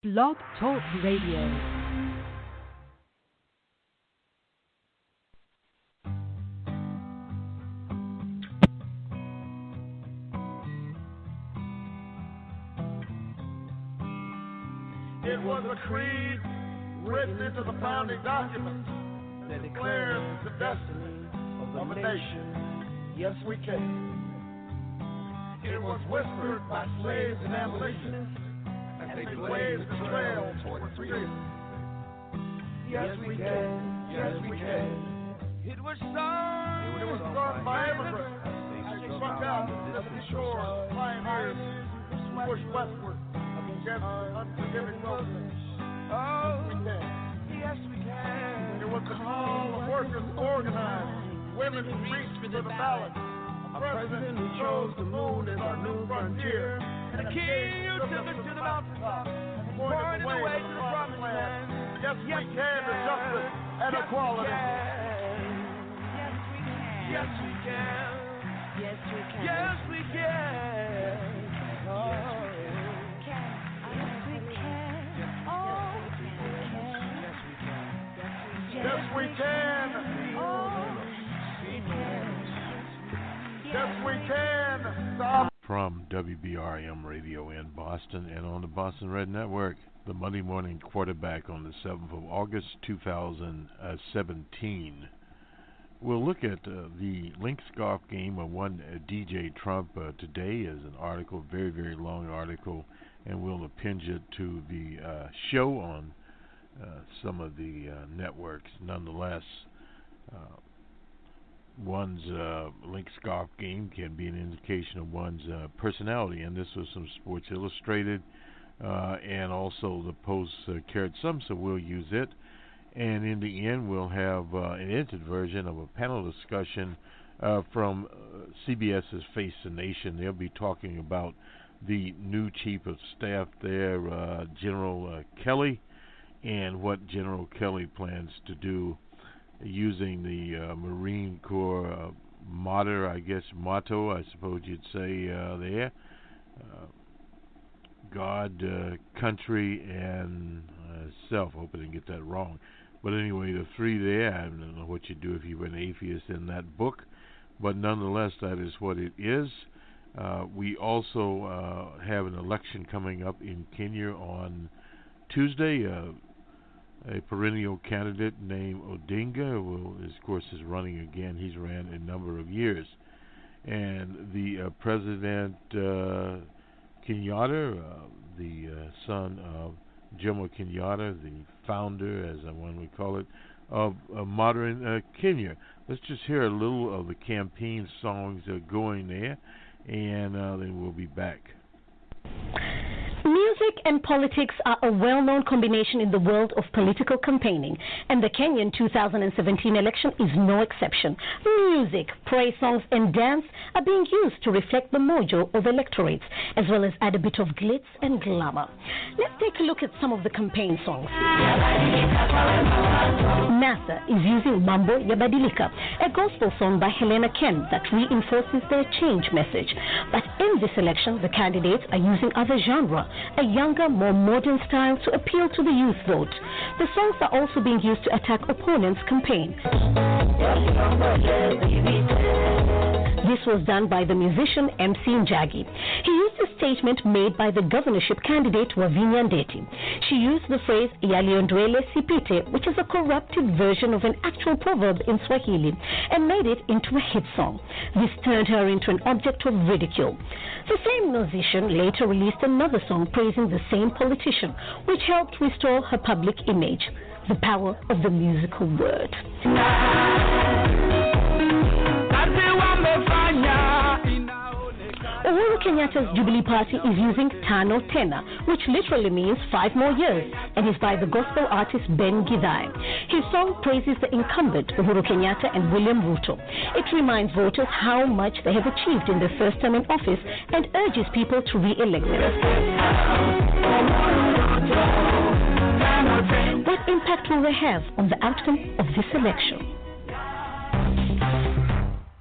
Blog Talk Radio. It was a creed written into the founding documents that declares the destiny of a nation. Yes, we can. It was whispered by slaves and abolitionists as they blazed the trail toward freedom. Yes, we can. Yes, we can. It was sung by immigrants as they struck out the Mississippi shore, pioneers who pushed westward against unforgiving wilderness. Oh, yes, we can. It was the call of workers to organize, women who reached for the ballot, a president who chose the moon as our new frontier, and a king who took us to the mountaintop, pointed the way to the promised land. Yes, we can to justice and equality. Yes, we can. Yes, we can. Yes, we can. Oh. Yes, we can. Yes, we can. Stop. From WBRM Radio in Boston and on the Boston Red Network, the Monday morning quarterback on the 7th of August, 2017. We'll look at the Lynx golf game of one DJ Trump today is an article, very, very long article, and we'll append it to the show on some of the networks. Nonetheless, one's Lynx golf game can be an indication of one's personality, and this was from Sports Illustrated and also the Post carried some, so we'll use it. And in the end, we'll have an edited version of a panel discussion from CBS's Face the Nation. They'll be talking about the new chief of staff there, General Kelly, and what General Kelly plans to do using the Marine Corps motto, I suppose you'd say there. God, country, and self. Hope I didn't get that wrong. But anyway, the three there, I don't know what you do if you were an atheist in that book, but nonetheless, that is what it is. We also have an election coming up in Kenya on Tuesday. A perennial candidate named Odinga, of course, is running again. He's ran a number of years. And the President Kenyatta, the son of Jomo Kenyatta, the founder, as one would call it, of modern Kenya. Let's just hear a little of the campaign songs going there, and then we'll be back. Music and politics are a well-known combination in the world of political campaigning, and the Kenyan 2017 election is no exception. Music, praise songs, and dance are being used to reflect the mojo of electorates, as well as add a bit of glitz and glamour. Let's take a look at some of the campaign songs. NASA is using Mambo Ya Badilika, a gospel song by Helena Ken that reinforces their change message. But in this election, the candidates are using other genre, a younger, more modern style to appeal to the youth vote. The songs are also being used to attack opponents' campaigns. This was done by the musician MC Njagi. He used a statement made by the governorship candidate Wavinya Ndeti. She used the phrase Yaliondwele Sipite, which is a corrupted version of an actual proverb in Swahili, and made it into a hit song. This turned her into an object of ridicule. The same musician later released another song praising the same politician, which helped restore her public image. The power of the musical word. Uhuru Kenyatta's Jubilee Party is using Tano Tena, which literally means 5 more years, and is by the gospel artist Ben Githai. His song praises the incumbent Uhuru Kenyatta and William Ruto. It reminds voters how much they have achieved in their first term in office and urges people to re-elect them. What impact will they have on the outcome of this election?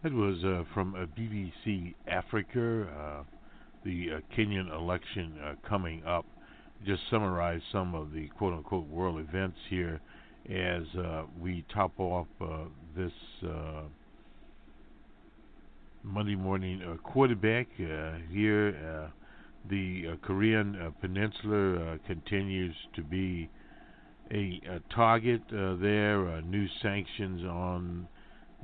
It was from BBC Africa, the Kenyan election coming up. just summarize some of the quote-unquote world events here as we top off this Monday morning quarterback here. The Korean Peninsula continues to be a target there. New sanctions on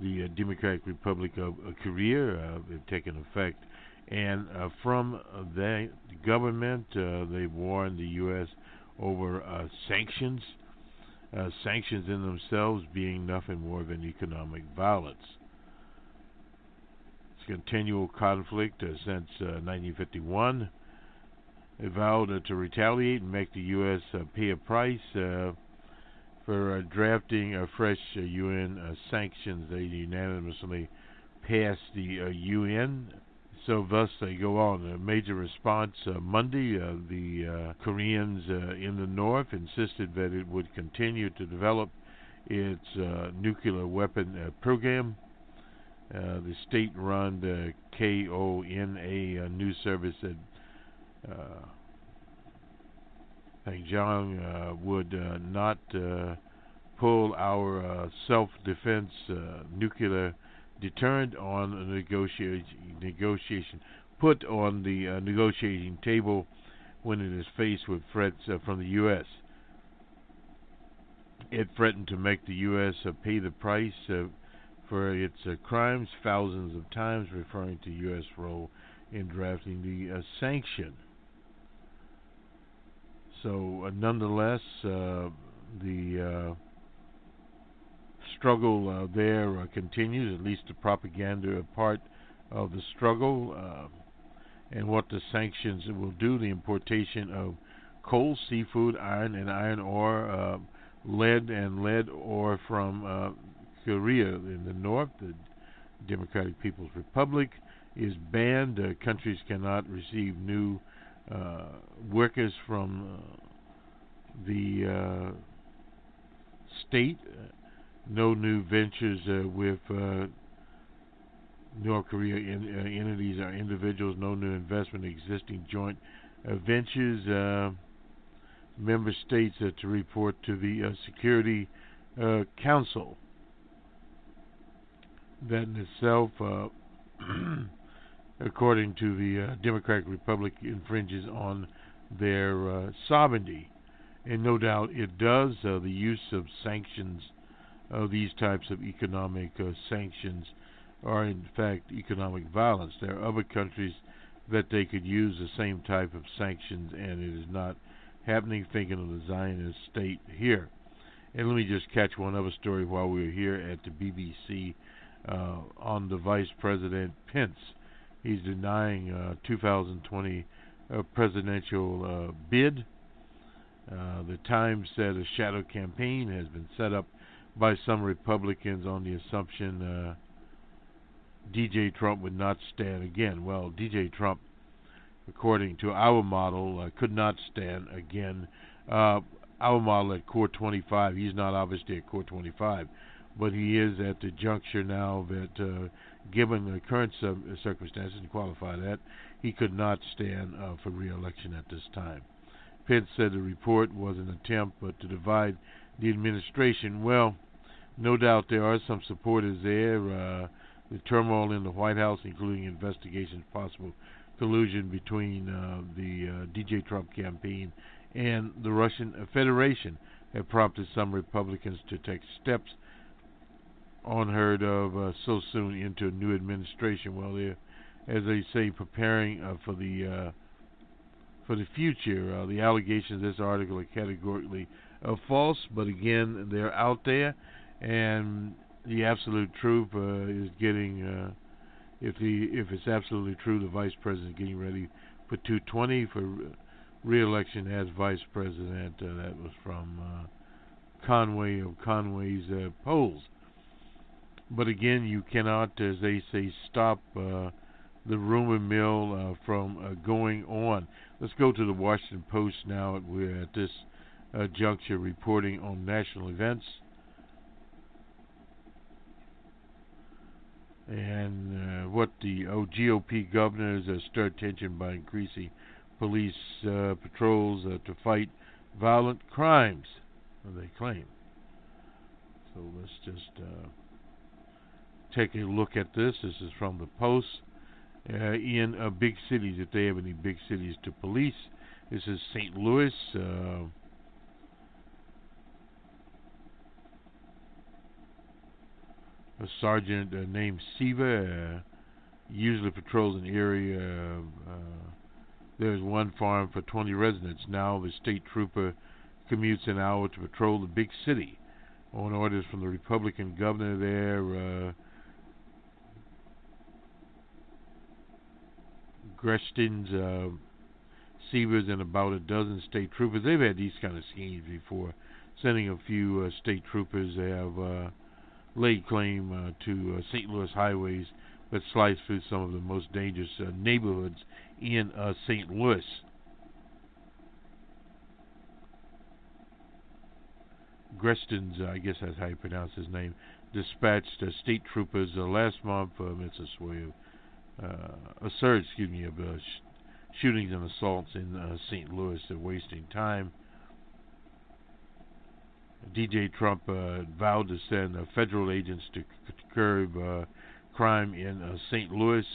the Democratic Republic of Korea have taken effect. And from the government, they warned the U.S. over sanctions. Sanctions in themselves being nothing more than economic violence. It's continual conflict since 1951. They vowed to retaliate and make the U.S. Pay a price for drafting fresh UN sanctions. They unanimously passed the UN. So thus they go on. A major response Monday. The Koreans in the north insisted that it would continue to develop its nuclear weapon program. The state-run KONA news service said Pyongyang would not pull our self-defense nuclear deterrent on a negotiation put on the negotiating table when it is faced with threats from the U.S. It threatened to make the U.S. Pay the price for its crimes thousands of times, referring to U.S. role in drafting the sanction. So nonetheless, the struggle there continues, at least the propaganda part of the struggle, and what the sanctions will do. The importation of coal, seafood, iron, and iron ore, lead and lead ore from Korea in the north, the Democratic People's Republic, is banned. Countries cannot receive new workers from the state. No new ventures with North Korea entities or individuals. No new investment in existing joint ventures. Member states to report to the Security Council. That in itself, according to the Democratic Republic, infringes on their sovereignty. And no doubt it does. The use of sanctions, these types of economic sanctions, are in fact economic violence. There are other countries that they could use the same type of sanctions, and it is not happening. Thinking of the Zionist state here. And let me just catch one other story while we're here at the BBC on the Vice President Pence. He's denying 2020 presidential bid. The Times said a shadow campaign has been set up by some Republicans on the assumption DJ Trump would not stand again. Well, DJ Trump, according to our model, could not stand again. Our model at Core 25, he's not obviously at Core 25, but he is at the juncture now that, given the current circumstances, and qualify that, he could not stand for re-election at this time. Pence said the report was an attempt to divide the administration. Well, no doubt there are some supporters there. The turmoil in the White House, including investigations of possible collusion between the DJ Trump campaign and the Russian Federation, have prompted some Republicans to take steps unheard of so soon into a new administration. Well, they're, as they say, preparing for the future. The allegations of this article are categorically false, but again, they're out there, and the absolute truth is getting. If it's absolutely true, the vice president is getting ready for 220 for re-election as vice president. That was from Conway of Conway's polls. But again, you cannot, as they say, stop the rumor mill from going on. Let's go to the Washington Post now. We're at this juncture reporting on national events. And what the GOP governors stirred tension by increasing police patrols to fight violent crimes, they claim. So let's just take a look at this. This is from the Post. In big cities, if they have any big cities to police, this is St. Louis. A sergeant named Siva usually patrols an area. There's one farm for 20 residents. Now the state trooper commutes an hour to patrol the big city. On orders from the Republican governor there, Greshton's, Sievers, and about a dozen state troopers. They've had these kind of schemes before, sending a few state troopers. They have laid claim to St. Louis highways that slice through some of the most dangerous neighborhoods in St. Louis. Greshton's, I guess that's how you pronounce his name, dispatched state troopers last month amidst a sway of surge, of shootings and assaults in St. Louis. They're wasting time. DJ Trump vowed to send federal agents to curb crime in St. Louis,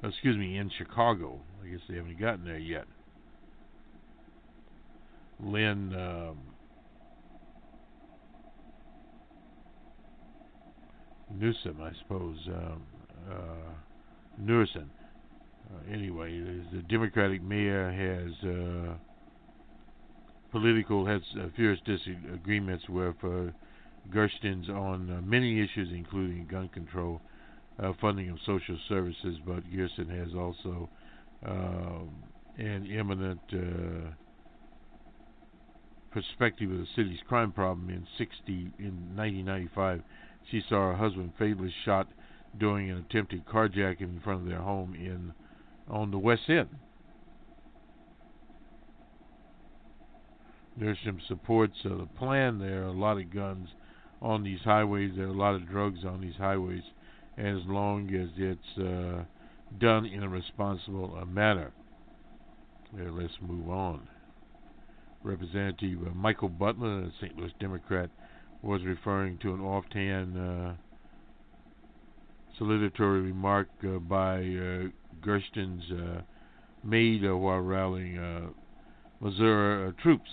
in Chicago. I guess they haven't gotten there yet. Lynn Newsom, I suppose, Newsom. Anyway, the Democratic mayor has fierce disagreements with Gershton's on many issues, including gun control, funding of social services. But Gershton has also an imminent perspective of the city's crime problem. In 1995, she saw her husband fatally shot during an attempted carjacking in front of their home on the West End. Newsom supports the plan. There are a lot of guns on these highways. There are a lot of drugs on these highways, as long as it's done in a responsible manner. Let's move on. Representative Michael Butler, a St. Louis Democrat, was referring to an offhand salutatory remark by Gershton's made while rallying Missouri troops.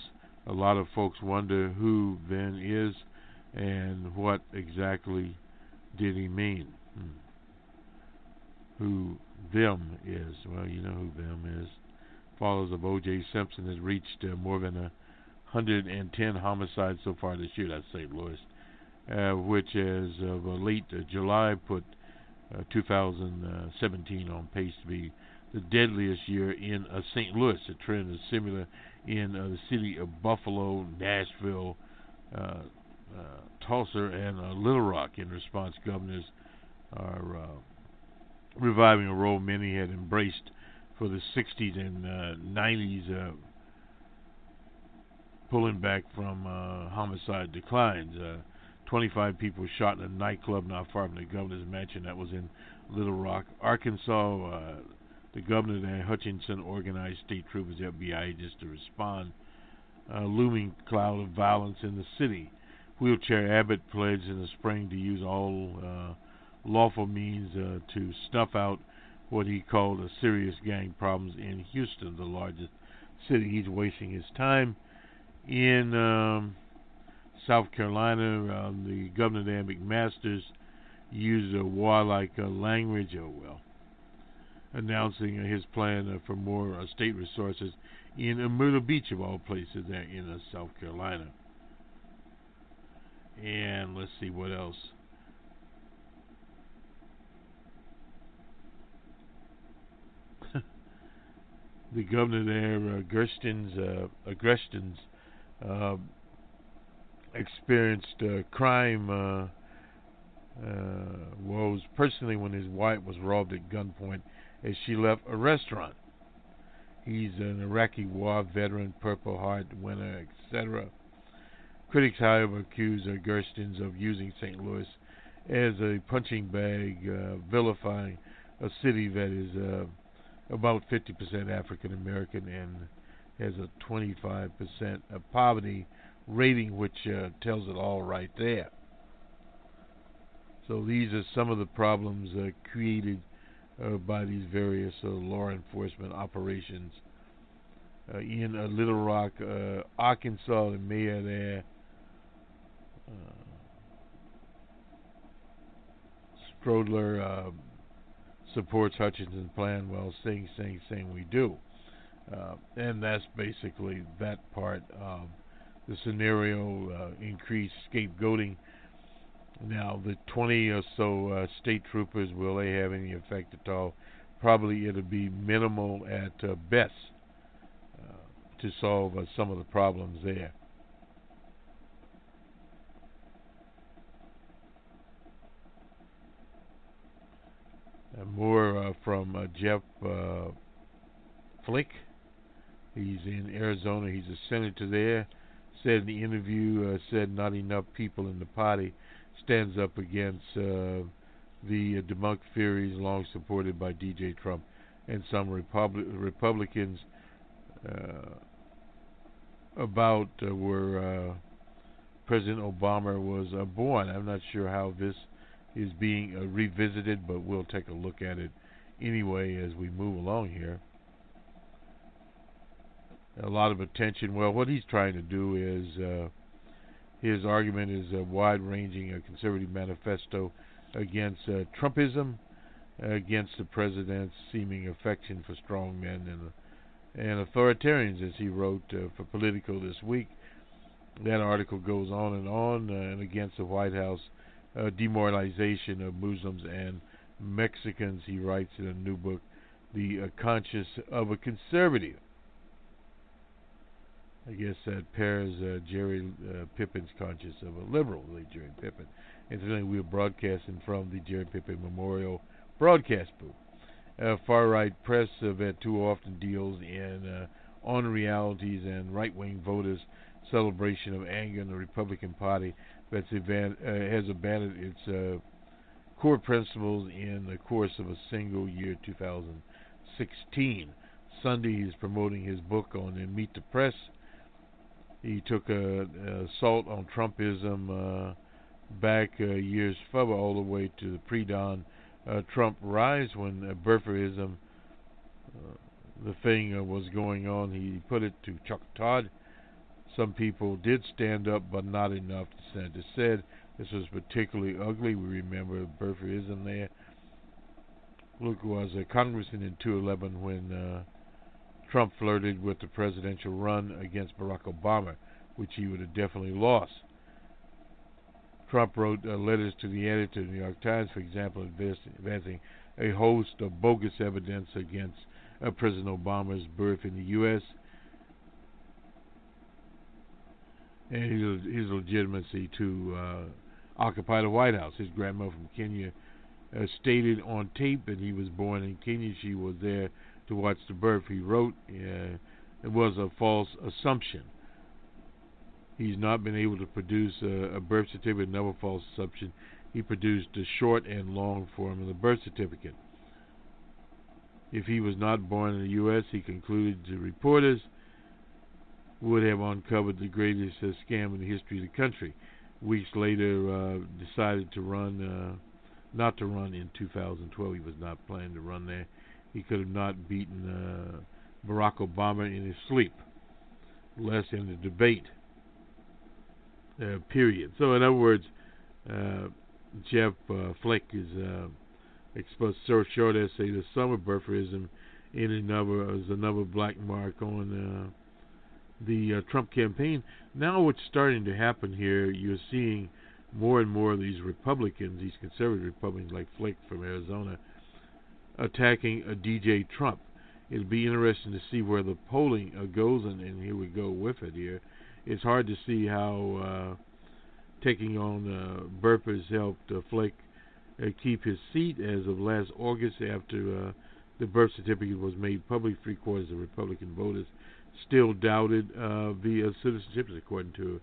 A lot of folks wonder who Ben is and what exactly did he mean. Who them is. Well, you know who them is. Followers of O.J. Simpson has reached more than 110 homicides so far this year. That's St. Louis, which as of late July put 2017 on pace to be the deadliest year in St. Louis. The trend is similar in the city of Buffalo, Nashville, Tulsa, and Little Rock. In response, governors are reviving a role many had embraced for the 60s and 90s, pulling back from homicide declines. 25 people shot in a nightclub not far from the governor's mansion. That was in Little Rock, Arkansas. The governor there, Hutchinson, organized state troopers, FBI agents to respond. Looming cloud of violence in the city. Wheelchair Abbott pledged in the spring to use all lawful means to snuff out what he called serious gang problems in Houston, the largest city. He's wasting his time. In South Carolina, the governor there, McMaster's, used a warlike language, announcing his plan for more state resources in Myrtle Beach, of all places, there in South Carolina. And let's see what else. The governor there, Gershton's, experienced crime woes personally when his wife was robbed at gunpoint as she left a restaurant. He's an Iraqi war veteran, Purple Heart winner, etc. Critics, however, accuse Gershton's of using St. Louis as a punching bag, vilifying a city that is about 50% African American and has a 25% poverty rating, which tells it all right there. So these are some of the problems created by these various law enforcement operations. In Little Rock, Arkansas, the mayor there, Strodler, supports Hutchinson's plan. Well, saying we do. And that's basically that part of the scenario, increased scapegoating. Now, the 20 or so state troopers, will they have any effect at all? Probably it'll be minimal at best to solve some of the problems there. More from Jeff Flick. He's in Arizona. He's a senator there. Said in the interview, said not enough people in the party stands up against the debunked theories long supported by DJ Trump and some Republicans about where President Obama was born. I'm not sure how this is being revisited, but we'll take a look at it anyway as we move along here. A lot of attention. Well, what he's trying to do is his argument is a wide-ranging conservative manifesto against Trumpism, against the president's seeming affection for strong men and authoritarians, as he wrote for Politico this week. That article goes on and against the White House demoralization of Muslims and Mexicans. He writes in a new book, The Conscience of a Conservative. I guess that pairs Jerry Pippin's conscience of a liberal, like Jerry Pippin. And today we are broadcasting from the Jerry Pippin Memorial Broadcast Booth. Far-right press that too often deals in on-realities and right-wing voters' celebration of anger in the Republican Party that has abandoned its core principles in the course of a single year, 2016. Sunday he's promoting his book on Meet the Press. He took a assault on Trumpism back years further, all the way to the pre-Don Trump rise when birtherism, the thing was going on. He put it to Chuck Todd. Some people did stand up, but not enough. The senator said this was particularly ugly. We remember birtherism there. Look, was a congressman in 2011 when Trump flirted with the presidential run against Barack Obama, which he would have definitely lost. Trump wrote letters to the editor of the New York Times, for example, advancing a host of bogus evidence against President Obama's birth in the U.S. and his legitimacy to occupy the White House. His grandmother from Kenya stated on tape that he was born in Kenya. She was there to watch the birth. He wrote it was a false assumption. He's not been able to produce a birth certificate, another false assumption. He produced the short and long form of the birth certificate. If he was not born in the U.S., he concluded the reporters would have uncovered the greatest scam in the history of the country. Weeks later, decided to run, not to run in 2012. He was not planning to run there. He could have not beaten Barack Obama in his sleep, less in the debate, period. So, in other words, Jeff Flick is exposed a short essay, The Summer Birtherism, in another black mark on the Trump campaign. Now what's starting to happen here, you're seeing more and more of these Republicans, these conservative Republicans like Flick from Arizona, attacking a DJ Trump. It'll be interesting to see where the polling goes, and here we go with it here. It's hard to see how taking on Burpers helped Flick keep his seat. As of last August, after the birth certificate was made public, 3/4 of Republican voters still doubted the citizenship, according to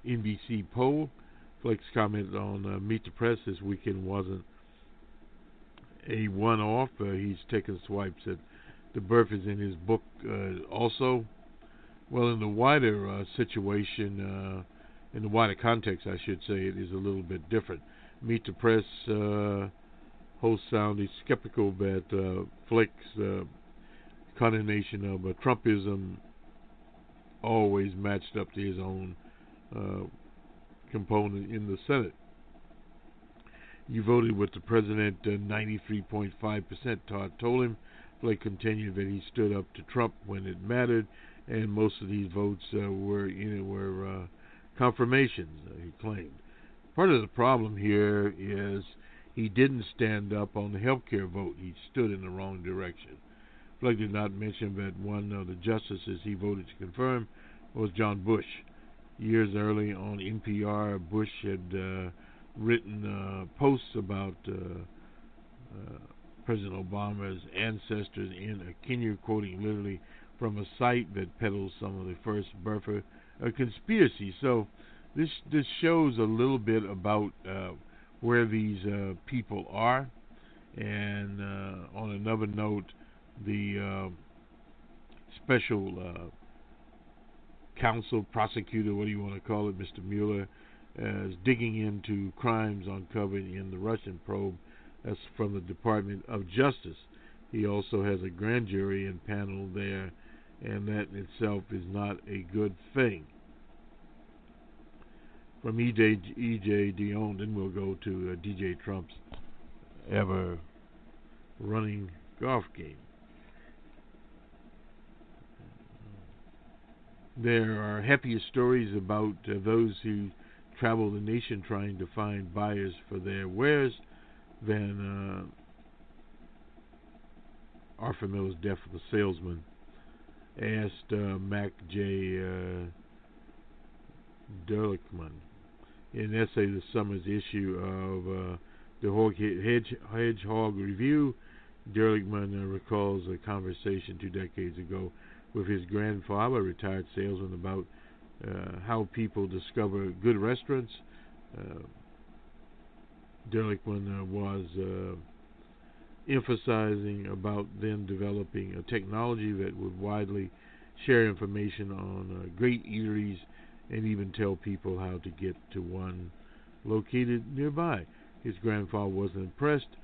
NBC poll. Flick's comment on Meet the Press this weekend wasn't a one-off. He's taken swipes at the birthers in his book also. Well, in the wider situation, in the wider context, I should say, it is a little bit different. Meet the Press host sounded skeptical that Flick's condemnation of Trumpism always matched up to his own component in the Senate. You voted with the president 93.5%, Todd told him. Flake continued that he stood up to Trump when it mattered, and most of these votes were confirmations, he claimed. Part of the problem here is he didn't stand up on the health care vote. He stood in the wrong direction. Flake did not mention that one of the justices he voted to confirm was John Bush. Years early on NPR, Bush had written posts about President Obama's ancestors in Kenya, quoting literally from a site that peddles some of the first birther conspiracy. So this shows a little bit about where these people are. And on another note, the special counsel, prosecutor, what do you want to call it, Mr. Mueller, is digging into crimes uncovered in the Russian probe. That's from the Department of Justice. He also has a grand jury and panel there, and that in itself is not a good thing. From E.J. Dion, then we'll go to DJ Trump's ever-running golf game. There are happier stories about those who travel the nation trying to find buyers for their wares than Arthur Miller's death of the salesman, asked Mac J. Derlickman. In an essay this summer's issue of the Hedgehog Review, Derlickman recalls a conversation 2 decades ago with his grandfather, a retired salesman, about how people discover good restaurants. Derlickman was emphasizing about them developing a technology that would widely share information on great eateries and even tell people how to get to one located nearby. His grandfather wasn't impressed.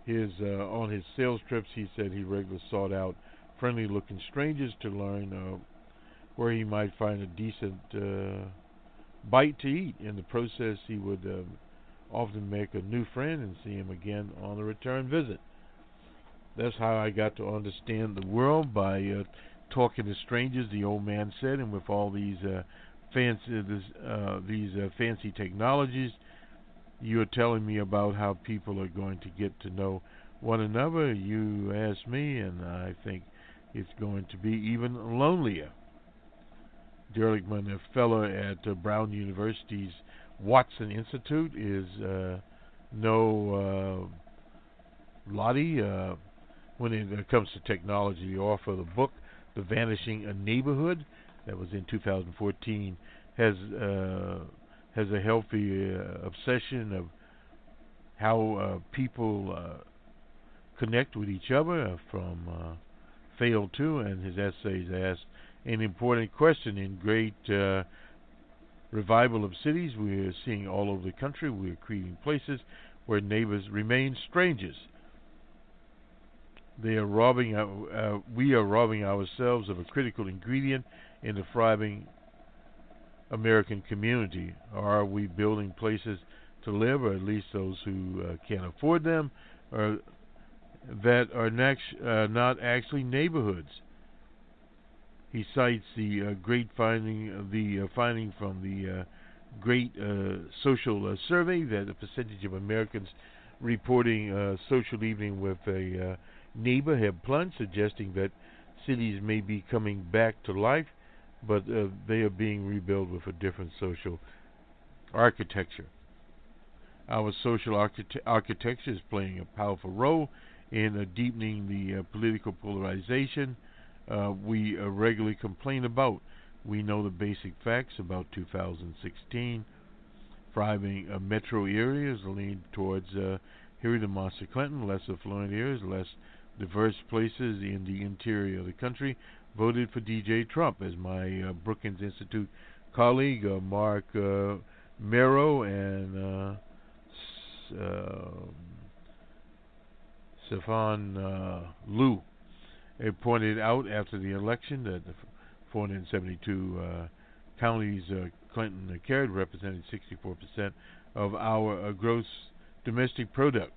On his sales trips, he said he regularly sought out friendly-looking strangers to learn where he might find a decent bite to eat. In the process, he would often make a new friend and see him again on a return visit. That's how I got to understand the world, by talking to strangers, the old man said, and with all these fancy technologies, you're telling me about how people are going to get to know one another. You asked me, and I think it's going to be even lonelier. Derlickman, a fellow at Brown University's Watson Institute, is no Lottie when it comes to technology. The author of the book, The Vanishing Neighborhood, that was in 2014, has a healthy obsession of how people connect with each other from failed to, and his essays ask an important question. In great revival of cities we're seeing all over the country, we're creating places where neighbors remain strangers. We are robbing ourselves of a critical ingredient in the thriving American community. Are we building places to live, or at least those who can't afford them, or that are not actually neighborhoods? He cites the great finding from the Great Social Survey that the percentage of Americans reporting social evening with a neighbor have plunged, suggesting that cities may be coming back to life, but they are being rebuilt with a different social architecture. Our social architecture is playing a powerful role in deepening the political polarization we regularly complain about. We know the basic facts about 2016. Thriving metro areas lean towards Hillary to Monster Clinton, less affluent areas, less diverse places in the interior of the country, voted for DJ Trump, as my Brookings Institute colleague Mark Mero and Stefan Liu pointed out after the election that the 472 counties Clinton carried represented 64% of our gross domestic product.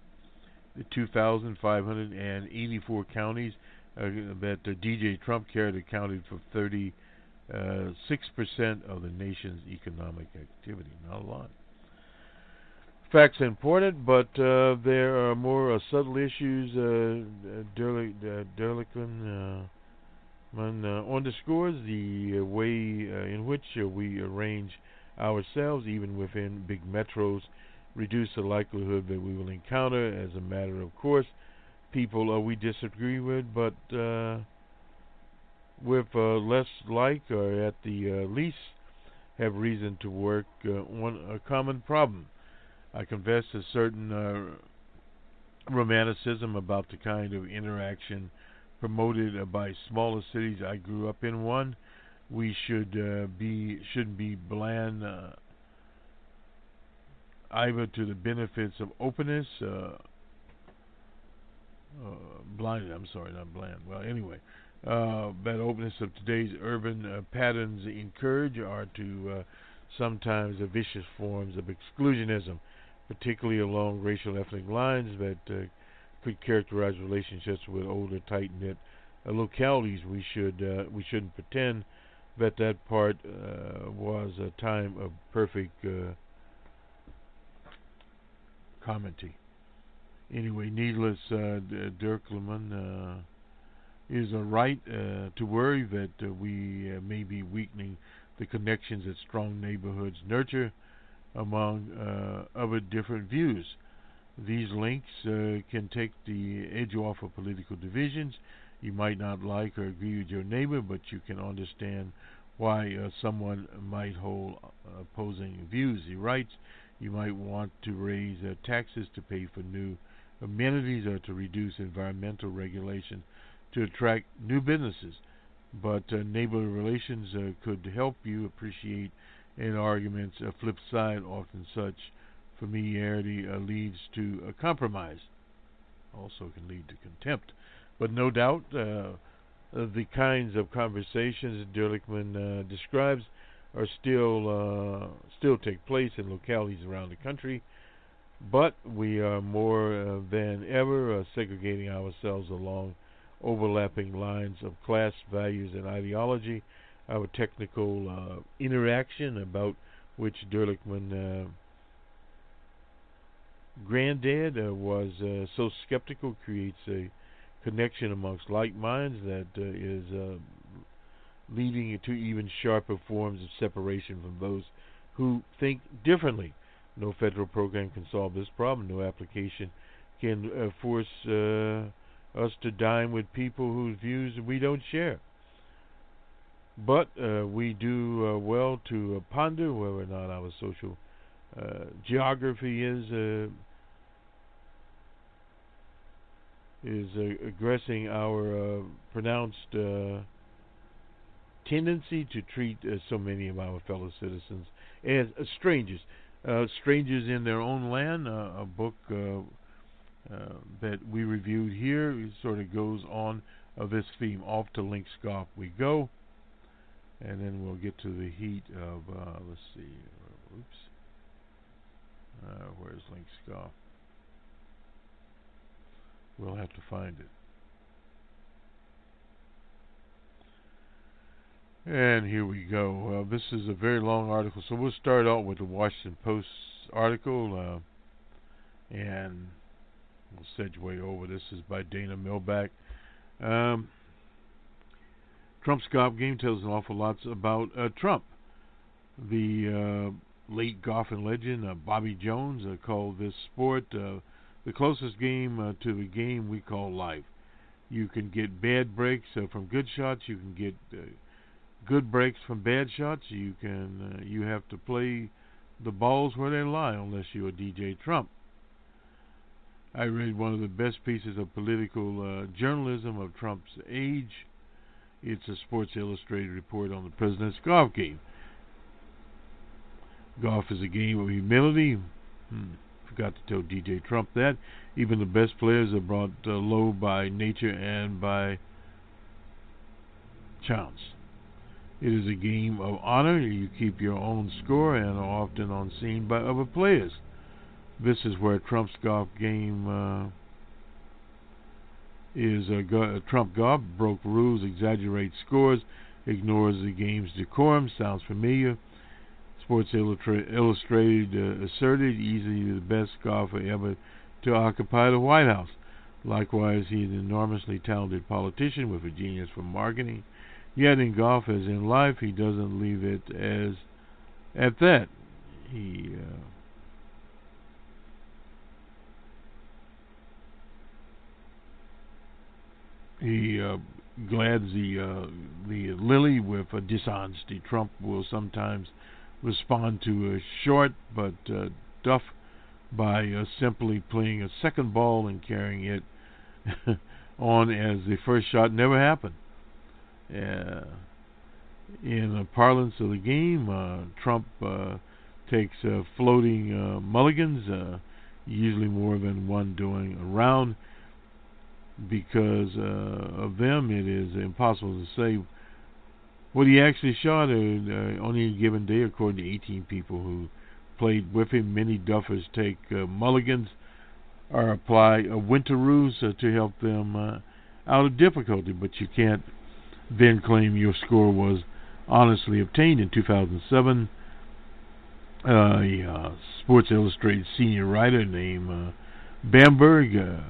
The 2,584 counties that DJ Trump carried accounted for 36% of the nation's economic activity. Not a lot. Facts are important, but there are more subtle issues. Derlickman underscores the way in which we arrange ourselves, even within big metros, reduce the likelihood that we will encounter, as a matter of course, people we disagree with, but with less like, or at the least have reason to work on a common problem. I confess a certain romanticism about the kind of interaction promoted by smaller cities. I grew up in one. We shouldn't be bland either to the benefits of openness, blinded. I'm sorry, not bland. Well, anyway, that openness of today's urban patterns encourage are to sometimes vicious forms of exclusionism, particularly along racial ethnic lines that could characterize relationships with older, tight-knit localities. We shouldn't pretend that part was a time of perfect commenting. Anyway, needless, Dirkleman is right to worry that we may be weakening the connections that strong neighborhoods nurture among other different views. These links can take the edge off of political divisions. You might not like or agree with your neighbor, but you can understand why someone might hold opposing views. He writes, you might want to raise taxes to pay for new amenities or to reduce environmental regulation to attract new businesses. But neighborly relations could help you appreciate in arguments. A flip side, often such familiarity leads to a compromise. Also can lead to contempt. But no doubt the kinds of conversations that Dirlickman describes are still take place in localities around the country, but we are more than ever segregating ourselves along overlapping lines of class, values, and ideology. Our technical interaction, about which Dirlickman granddad was so skeptical, creates a connection amongst like minds that is leading to even sharper forms of separation from those who think differently. No federal program can solve this problem. No application can force us to dine with people whose views we don't share. But we do well to ponder whether or not our social geography is aggressing our pronounced tendency to treat so many of our fellow citizens as strangers. Strangers in their own land, a book that we reviewed here, it sort of goes on this theme. Off to Link Scoff we go, and then we'll get to the heat of, let's see, where's Link Scoff? We'll have to find it. And here we go. This is a very long article, so we'll start out with the Washington Post article, and we'll segue over. This is by Dana Milback. Trump's golf game tells an awful lot about Trump. The late golfing legend Bobby Jones called this sport the closest game to the game we call life. You can get bad breaks from good shots. You can get good breaks from bad shots. You have to play the balls where they lie, unless you're DJ Trump. I read one of the best pieces of political journalism of Trump's age. It's a Sports Illustrated report on the president's golf game. Golf is a game of humility. Forgot to tell DJ Trump that. Even the best players are brought low by nature and by chance. It is a game of honor. You keep your own score and are often unseen by other players. This is where Trump's golf game is. Trump golf broke rules, exaggerates scores, ignores the game's decorum. Sounds familiar. Sports Illustrated asserted easily the best golfer ever to occupy the White House. Likewise, he is an enormously talented politician with a genius for marketing. Yet in golf, as in life, he doesn't leave it as at that. He glads the lily with dishonesty. Trump will sometimes respond to a short but duff by simply playing a second ball and carrying it on as the first shot never happened. In the parlance of the game, Trump takes floating mulligans, usually more than one during a round. Because of them, it is impossible to say what he actually shot on any given day. According to 18 people who played with him, many duffers take mulligans or apply a winter ruse to help them out of difficulty, but you can't then claim your score was honestly obtained. In 2007, a Sports Illustrated senior writer named Bamberg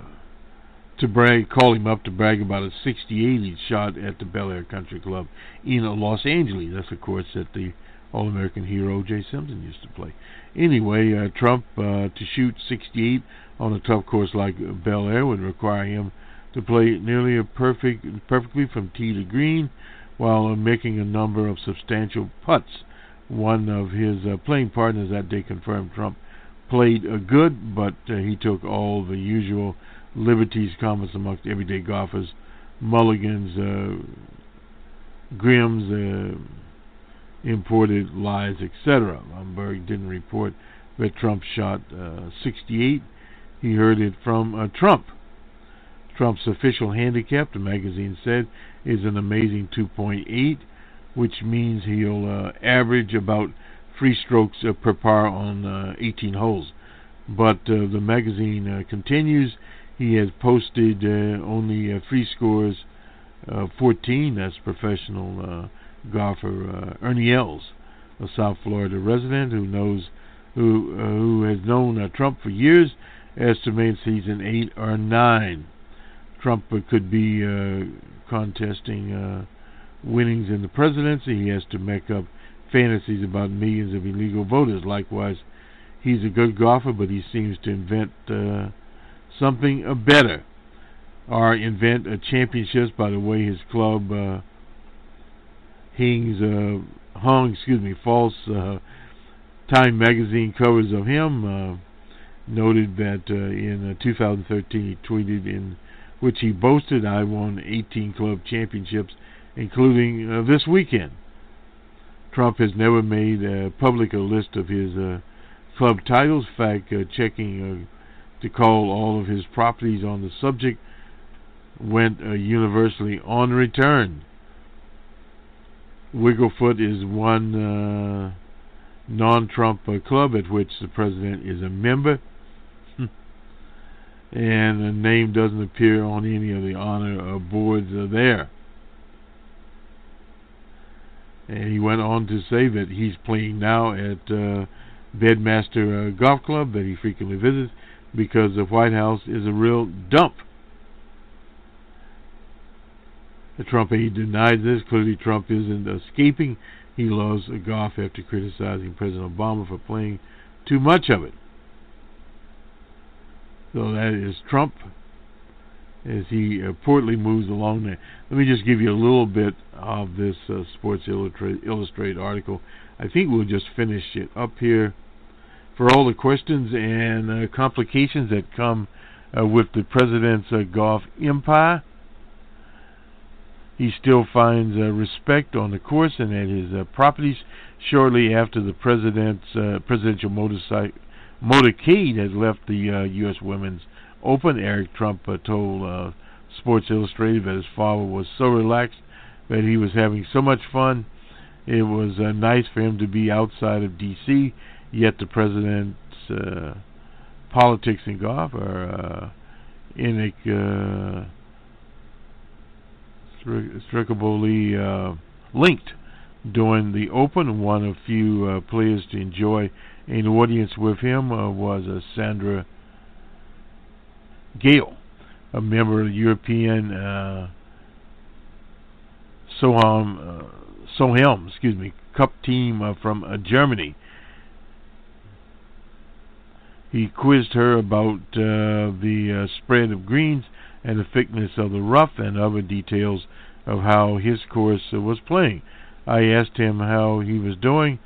called him up to brag about a 68 he'd shot at the Beshear Country Club in Los Angeles. That's, of course, that the All-American hero O.J. Simpson used to play. Anyway, Trump to shoot 68 on a tough course like Beshear would require him to play nearly perfectly from tee to green while making a number of substantial putts. One of his playing partners that day confirmed Trump played good, but he took all the usual liberties common amongst everyday golfers, mulligans, grims, imported lies, etc. Lumberg didn't report that Trump shot 68. He heard it from Trump. Trump's official handicap, the magazine said, is an amazing 2.8, which means he'll average about 3 strokes per par on 18 holes. But the magazine continues. He has posted only 3 scores, 14. That's professional golfer Ernie Els, a South Florida resident who has known Trump for years, estimates he's an 8 or 9. Trump could be contesting winnings in the presidency. He has to make up fantasies about millions of illegal voters. Likewise, he's a good golfer, but he seems to invent something better, or invent championships by the way his club hung false Time magazine covers of him. Noted that in 2013 he tweeted in which he boasted, "I won 18 club championships, including this weekend." Trump has never made public a list of his club titles. In fact, checking to call all of his properties on the subject went universally on return. Wigglefoot is one non-Trump club at which the president is a member, and the name doesn't appear on any of the honor boards there. And he went on to say that he's playing now at Bedmaster Golf Club that he frequently visits because the White House is a real dump. The Trump aide denied this. Clearly Trump isn't escaping. He loves golf after criticizing President Obama for playing too much of it. So that is Trump as he portly moves along there. Let me just give you a little bit of this Sports Illustrated article. I think we'll just finish it up here. For all the questions and complications that come with the president's golf empire. He still finds respect on the course and at his properties. Shortly after the presidential motorcade has left the U.S. Women's Open, Eric Trump told Sports Illustrated that his father was so relaxed that he was having so much fun. It was nice for him to be outside of D.C., yet the president's politics and golf are inextricably linked. During the Open, one of few players to enjoy an audience with him was Sandra Gale, a member of the European Sohelm Cup team from Germany. He quizzed her about the spread of greens and the thickness of the rough and other details of how his course was playing. I asked him how he was doing.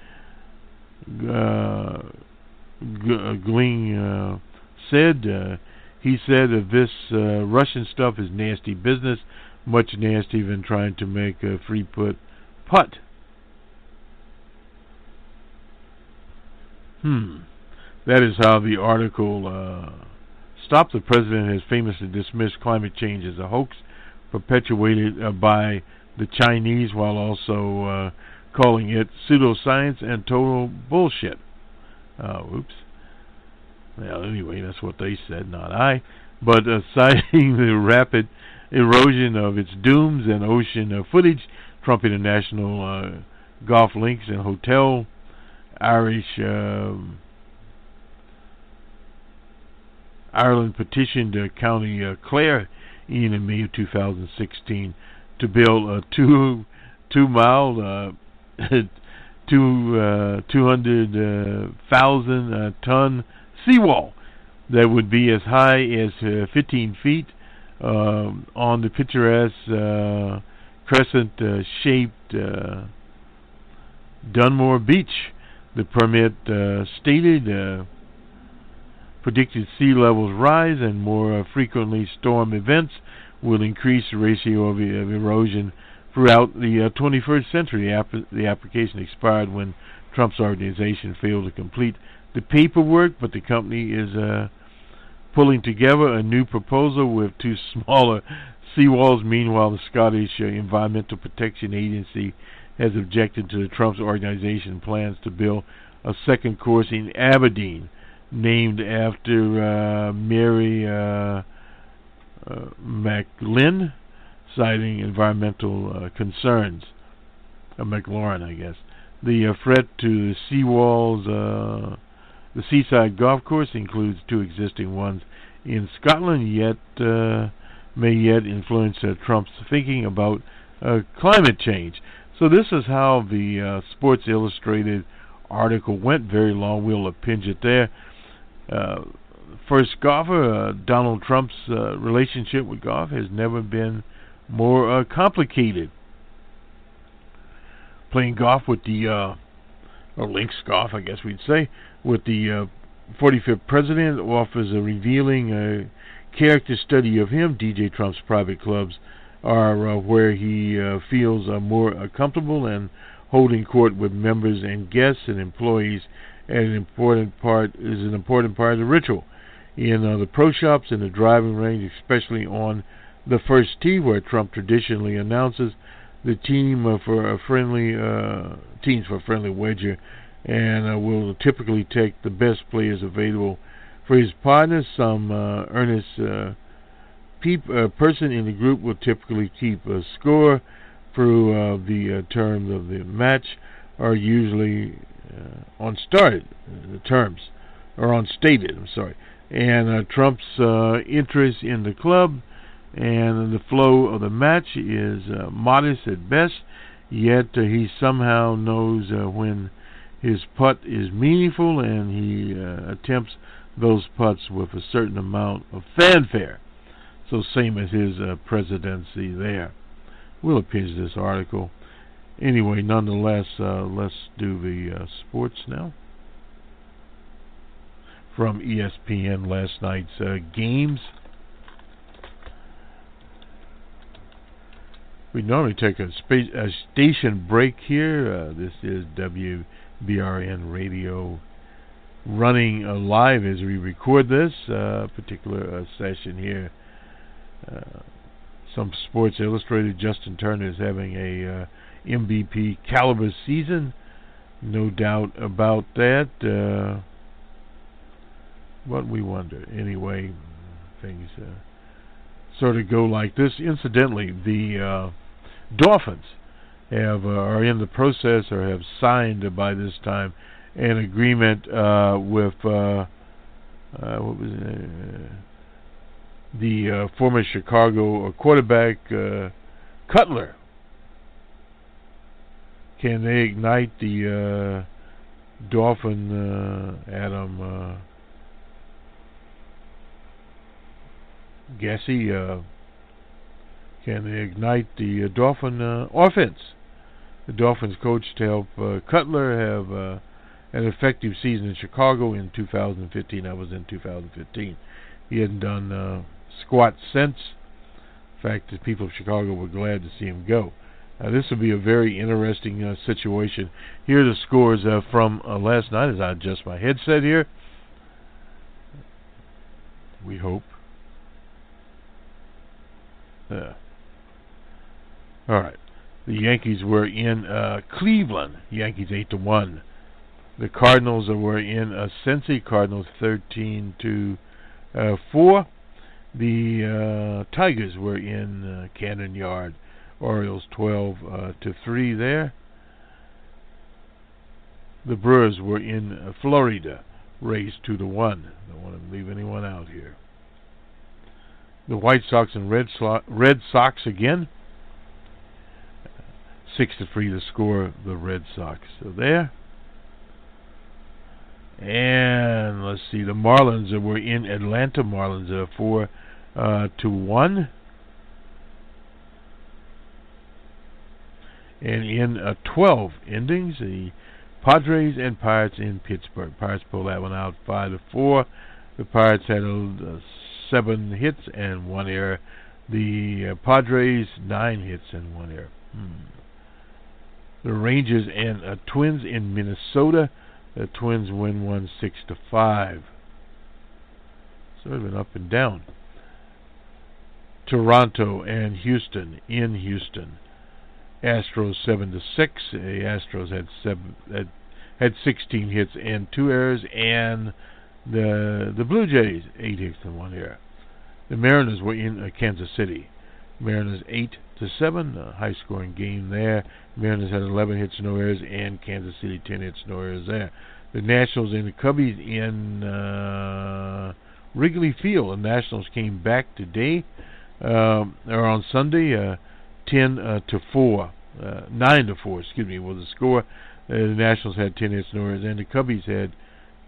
Gling said, he said this Russian stuff is nasty business, much nastier than trying to make a free putt. That is how the article stopped. The president has famously dismissed climate change as a hoax perpetuated by the Chinese, while also calling it pseudoscience and total bullshit. Oops. Well, anyway, that's what they said, not I. But citing the rapid erosion of its dunes and ocean footage, Trump International Golf Links and Hotel, Ireland petitioned County Clare in May of 2016 to build a 2-mile, 200,000 ton seawall that would be as high as 15 feet on the picturesque crescent-shaped Dunmore Beach. The permit stated predicted sea levels rise and more frequently storm events will increase the ratio of erosion throughout the 21st century. The application expired when Trump's organization failed to complete the paperwork, but the company is pulling together a new proposal with 2 smaller seawalls. Meanwhile, the Scottish Environmental Protection Agency has objected to the Trump's organization plans to build a second course in Aberdeen, named after Mary McLin, citing environmental concerns. McLaurin, I guess. The threat to the seawalls, the seaside golf course includes 2 existing ones in Scotland, may yet influence Trump's thinking about climate change. So this is how the Sports Illustrated article went. Very long. We'll append it there. First golfer, Donald Trump's relationship with golf has never been more complicated. Playing golf with the, or links golf, I guess we'd say, with the 45th president offers a revealing character study of him. DJ Trump's private clubs are where he feels more comfortable and holding court with members and guests and employees an important part of the ritual. In the pro shops and the driving range, especially on the first tee, where Trump traditionally announces the teams for a friendly wager, and will typically take the best players available for his partners. Some earnest person in the group will typically keep a score through the terms of the match, are usually unstated. And Trump's interest in the club and the flow of the match is modest at best, yet he somehow knows when his putt is meaningful, and he attempts those putts with a certain amount of fanfare. So same as his presidency there. We'll append this article. Anyway, nonetheless, let's do the sports now. From ESPN last night's games. We normally take a station break here. This is WBRN Radio running live as we record this particular session here. Some Sports Illustrated. Justin Turner is having a MVP caliber season. No doubt about that. What we wonder. Anyway, things sort of go like this. Incidentally, the Dolphins are in the process or have signed by this time an agreement with what was the former Chicago quarterback Cutler. Can they ignite the Dolphin Adam Gassi? Can they ignite the Dolphin offense? The Dolphins coach to help Cutler have an effective season in Chicago in 2015. I was in 2015. He hadn't done squat since. In fact, the people of Chicago were glad to see him go. This will be a very interesting situation. Here are the scores from last night as I adjust my headset here. We hope. All right. The Yankees were in Cleveland. Yankees 8-1. The Cardinals were in Cincy. Cardinals 13-4. The Tigers were in Camden Yard. Orioles 12-3 there. The Brewers were in Florida. Rays 2-1. Don't want to leave anyone out here. The White Sox and Red Sox again. 6-3 the score. The Red Sox are there. And let's see. The Marlins were in Atlanta. Marlins 4-1. And in 12 endings, the Padres and Pirates in Pittsburgh. Pirates pulled that one out 5-4. The Pirates had 7 hits and 1 error. The Padres 9 hits and 1 error. The Rangers and Twins in Minnesota. The Twins win 6-5. Sort of been up and down. Toronto and Houston in Houston. Astros 7-6. The Astros had 16 hits and 2 errors, and the Blue Jays 8 hits and 1 error. The Mariners were in Kansas City. Mariners 8-7, a high-scoring game there. Mariners had 11 hits, no errors, and Kansas City 10 hits, no errors there. The Nationals and the Cubbies in Wrigley Field. The Nationals came back today, or on Sunday. 9-4, excuse me, was the score. The Nationals had 10 hits, no errors, and the Cubbies had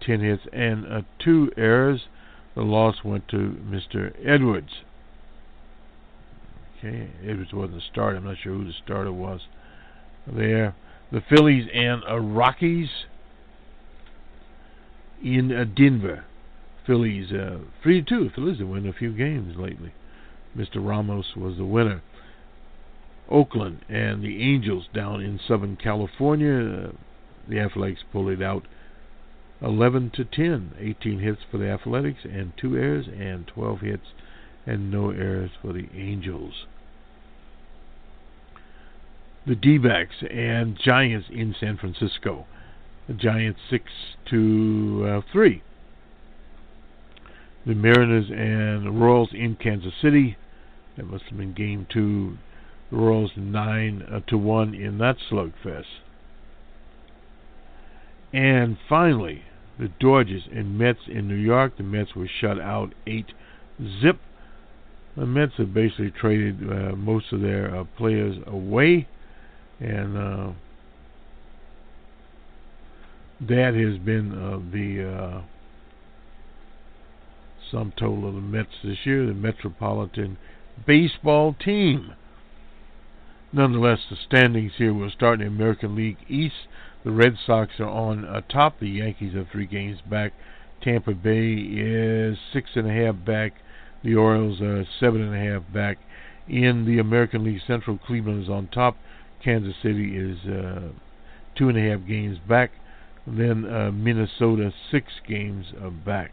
10 hits and 2 errors. The loss went to Mr. Edwards. Okay, Edwards wasn't the starter. I'm not sure who the starter was there. The Phillies and Rockies in Denver. Phillies 3-2. Phillies have won a few games lately. Mr. Ramos was the winner. Oakland and the Angels down in Southern California. The Athletics pulled it out 11-10. 18 hits for the Athletics and 2 errors, and 12 hits and no errors for the Angels. The D-backs and Giants in San Francisco. The Giants 6-3. The Mariners and Royals in Kansas City. That must have been game 2. The Royals 9-1 in that slugfest. And finally, the Dodgers and Mets in New York. The Mets were shut out 8-0. The Mets have basically traded most of their players away, and that has been the sum total of the Mets this year. The Metropolitan Baseball team. Nonetheless, the standings here will start in the American League East. The Red Sox are on top. The Yankees are 3 games back. Tampa Bay is 6.5 back. The Orioles are 7.5 back. In the American League Central, Cleveland is on top. Kansas City is 2.5 games back. Then Minnesota 6 games back.